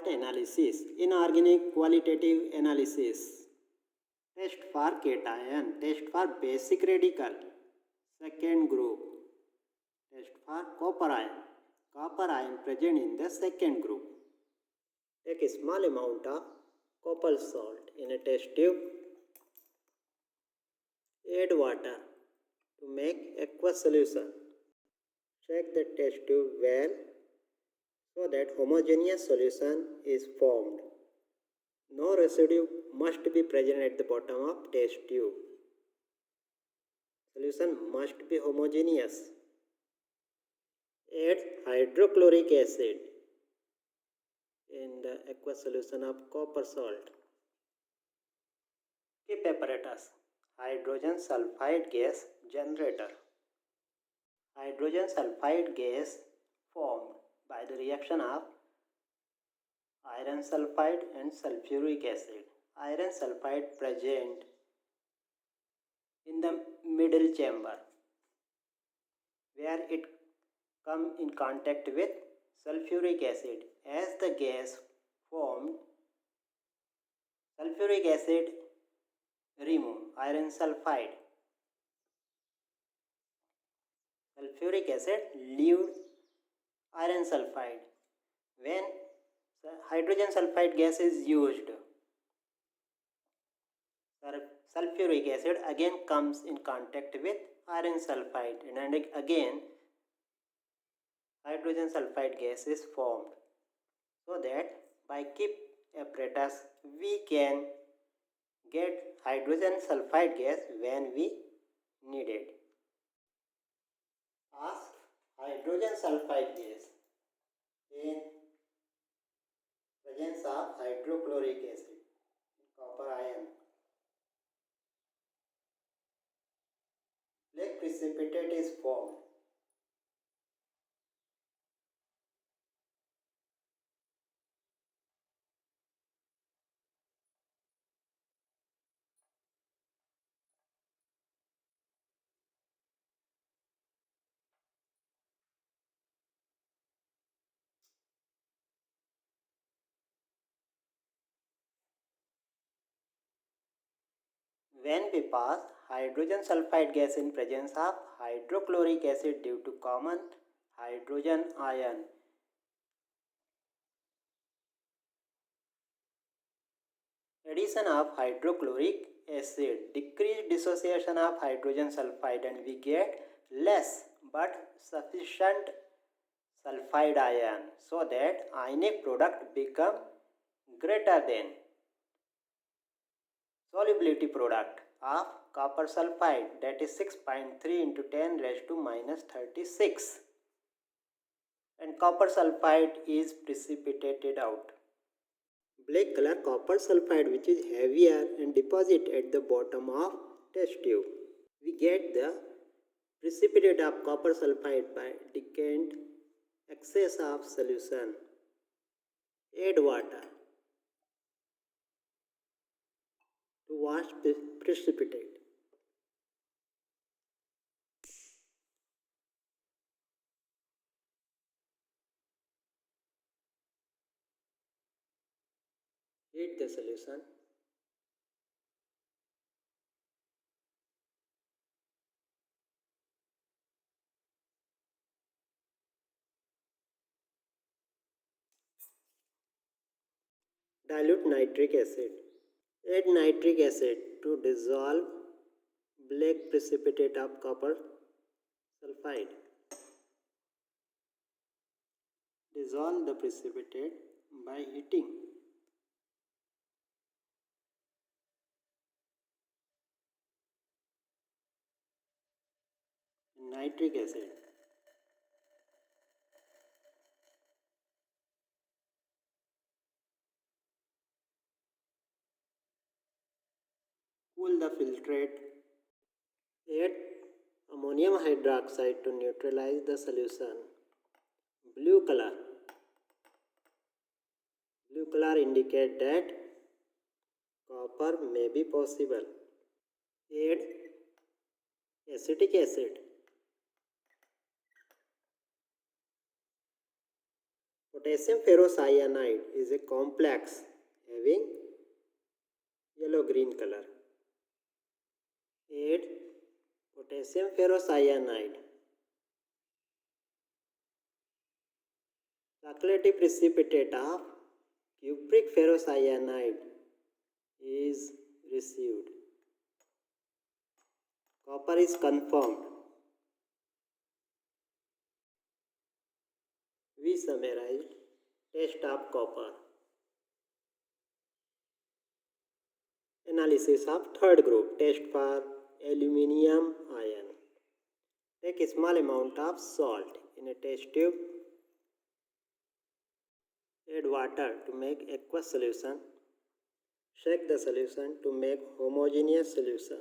salt analysis. Inorganic qualitative analysis. Test for cation. Test for basic radical. Second group. Test for copper ion. Copper ion present in the second group. Take a small amount of copper salt in a test tube. Add water to make aqueous solution. Check the test tube well so that homogeneous solution is formed. No residue must be present at the bottom of test tube. Solution must be homogeneous. Add hydrochloric acid in the aqueous solution of copper salt. Keep apparatus. Hydrogen sulfide gas generator. Hydrogen sulfide gas formed by the reaction of iron sulfide and sulfuric acid. Iron sulfide present in the middle chamber where it come in contact with sulfuric acid. As the gas formed, sulfuric acid remove iron sulfide. Sulfuric acid leave iron sulfide. When hydrogen sulfide gas is used, sulfuric acid again comes in contact with iron sulfide, and again hydrogen sulfide gas is formed. So that by keep apparatus we can get hydrogen sulfide gas when we need it. Ask hydrogen sulfide gas in presence of hydrochloric acid, copper ion. Black precipitate is formed. When we pass hydrogen sulfide gas in presence of hydrochloric acid due to common hydrogen ion, addition of hydrochloric acid decrease dissociation of hydrogen sulfide and we get less but sufficient sulfide ion, so that ionic product become greater than solubility product of copper sulfide, that is 6.3 into 10 raised to minus 36, and copper sulfide is precipitated out. Black color copper sulfide which is heavier and deposit at the bottom of test tube. We get the precipitate of copper sulfide by decant excess of solution. Add water to wash precipitate. Heat the solution. Dilute nitric acid. Add nitric acid to dissolve black precipitate of copper sulfide. Dissolve the precipitate by heating. Nitric acid. Cool the filtrate. Add ammonium hydroxide to neutralize the solution. Blue color. Blue color indicate that copper may be possible. Add acetic acid. Potassium ferrocyanide is a complex having yellow-green color. Add potassium ferrocyanide. Chocolatey precipitate of cupric ferrocyanide is received. Copper is confirmed. We summarized test of copper. Analysis of third group. Test for aluminium ion. Take a small amount of salt in a test tube. Add water to make aqueous solution. Shake the solution to make homogeneous solution.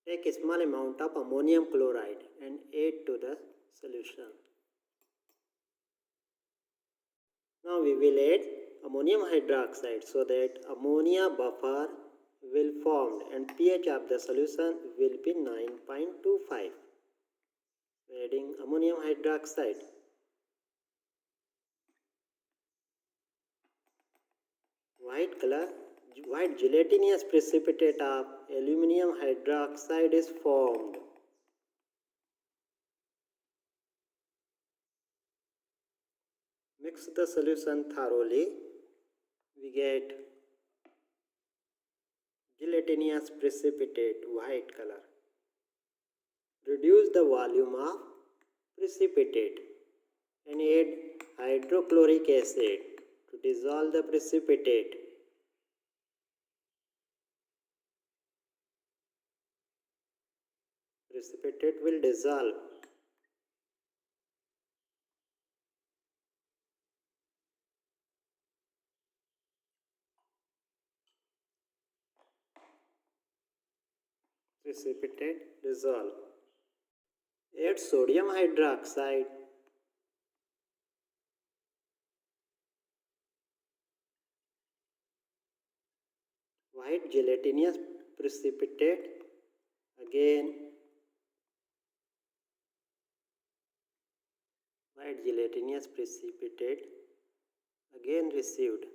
Take a small amount of ammonium chloride and add to the solution. Now we will add ammonium hydroxide so that ammonia buffer will form and pH of the solution will be 9.25. Adding ammonium hydroxide. White gelatinous precipitate of aluminum hydroxide is formed. Mix the solution thoroughly. We get gelatinous precipitate, white color. Reduce the volume of precipitate and add hydrochloric acid to dissolve the precipitate. Precipitate will dissolve. Precipitate dissolve. Add sodium hydroxide. White gelatinous precipitate. Again white gelatinous precipitate. Again received.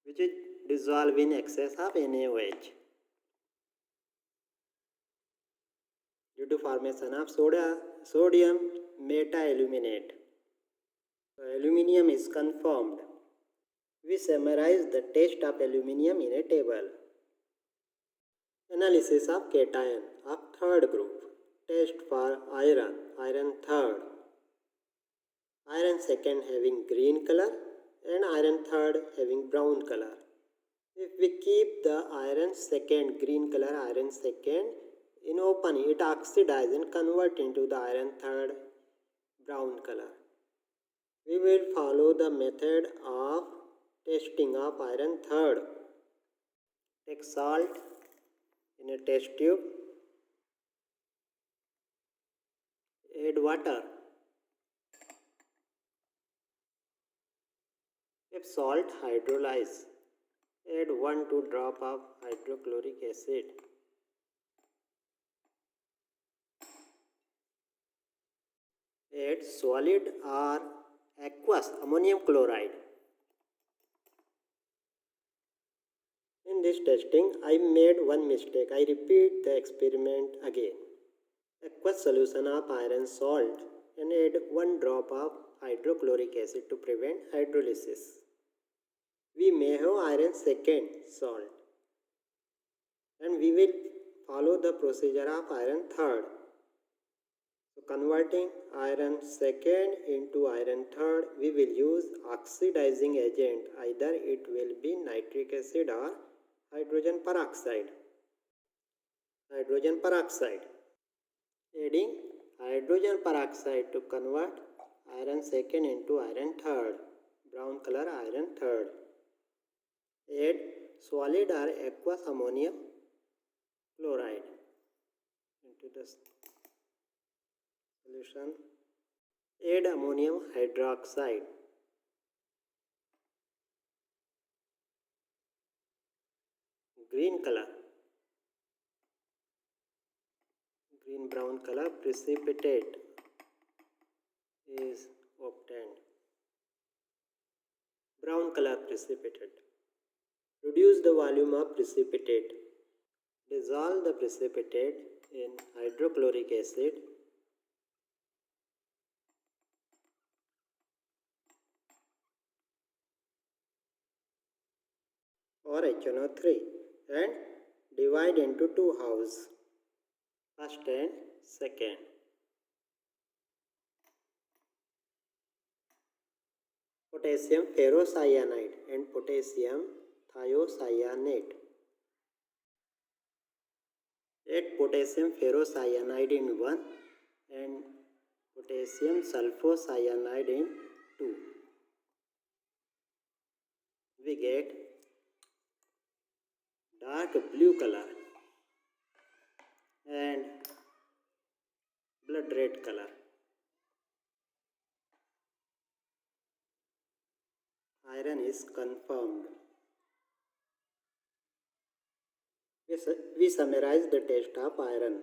Which is dissolved in excess of NaOH. Due to formation of sodium meta-aluminate. So aluminium is confirmed. We summarize the test of aluminium in a table. Analysis of cation of third group. Test for iron. Iron third. Iron second having green color and iron third having brown color. If we keep the iron second green color, iron second in open, it oxidizes and convert into the iron third brown color. We will follow the method of testing of iron third. Take salt in a test tube. Add water. If salt hydrolyze, add 1-2 drop of hydrochloric acid. Add solid or aqueous ammonium chloride. In this testing, I made one mistake. I repeat the experiment again. Aqueous solution of iron salt and add 1 drop of hydrochloric acid to prevent hydrolysis. We may have iron second salt and we will follow the procedure of iron third. So converting iron second into iron third, we will use oxidizing agent. Either it will be nitric acid or hydrogen peroxide. Hydrogen peroxide. Adding hydrogen peroxide to convert iron second into iron third. Brown color iron third. Add solid or aqueous ammonium chloride into the solution. Add ammonium hydroxide. green color, green brown color precipitate is obtained. Brown color precipitate. Reduce the volume of precipitate. Dissolve the precipitate in hydrochloric acid or HNO3 and divide into two halves, first and second. Potassium ferrocyanide and potassium thiocyanate. Add potassium ferrocyanide in 1 and potassium sulfocyanide in 2. We get dark blue color and blood red color. Iron is confirmed. We summarize the test of iron.